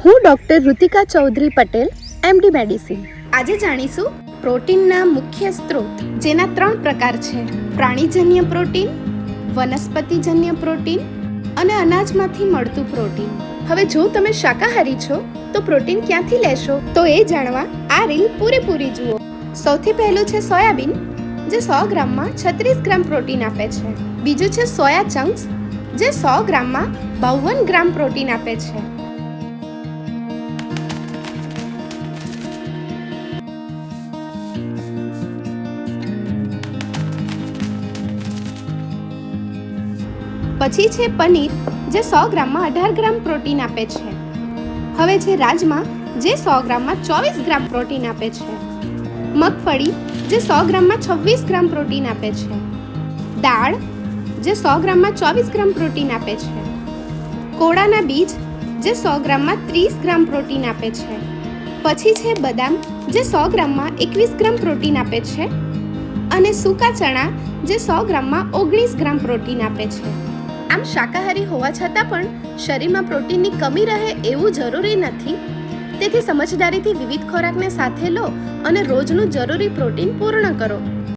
હું doctor Ritika Chaudhary Patel, MD medicine. આજે જાણીશું પ્રોટીનના મુખ્ય સ્ત્રોત, જેના 3 પ્રકાર છે: પ્રાણીજન્ય પ્રોટીન, વનસ્પતિજન્ય પ્રોટીન અને અનાજમાંથી મળતું પ્રોટીન. હવે જો તમે શાકાહારી છો તો પ્રોટીન ક્યાંથી લેશો, તો એ જાણવા આ રીલ પૂરેપૂરી જુઓ. સૌથી પહેલું છે સોયાબીન, જે 100 ગ્રામમાં 36 ગ્રામ પ્રોટીન આપે છે. બીજું છે સોયા ચંક્સ, જે 100 ગ્રામમાં 52 ગ્રામ પ્રોટીન આપે છે. પછી છે પનીર, જે 100 ગ્રામમાં 18 ગ્રામ પ્રોટીન આપે છે. હવે છે રાજમા, જે 100 ગ્રામમાં 24 ગ્રામ પ્રોટીન આપે છે. મગફળી, જે 100 ગ્રામમાં 26 ગ્રામ પ્રોટીન આપે છે. દાળ, જે 100 ગ્રામમાં 24 ગ્રામ પ્રોટીન આપે છે. કોળાના બીજ, જે 100 ગ્રામમાં 30 ગ્રામ પ્રોટીન આપે છે. પછી છે બદામ, જે 100 ગ્રામમાં 21 ગ્રામ પ્રોટીન આપે છે. અને સૂકા ચણા, જે 100 ગ્રામમાં 19 ગ્રામ પ્રોટીન આપે છે. આમ શાકાહારી હોવા છતાં પણ શરીરમાં પ્રોટીનની કમી રહે એવું જરૂરી નથી. તેથી સમજદારીથી વિવિધ ખોરાકને સાથે લો અને રોજનું જરૂરી પ્રોટીન પૂર્ણ કરો.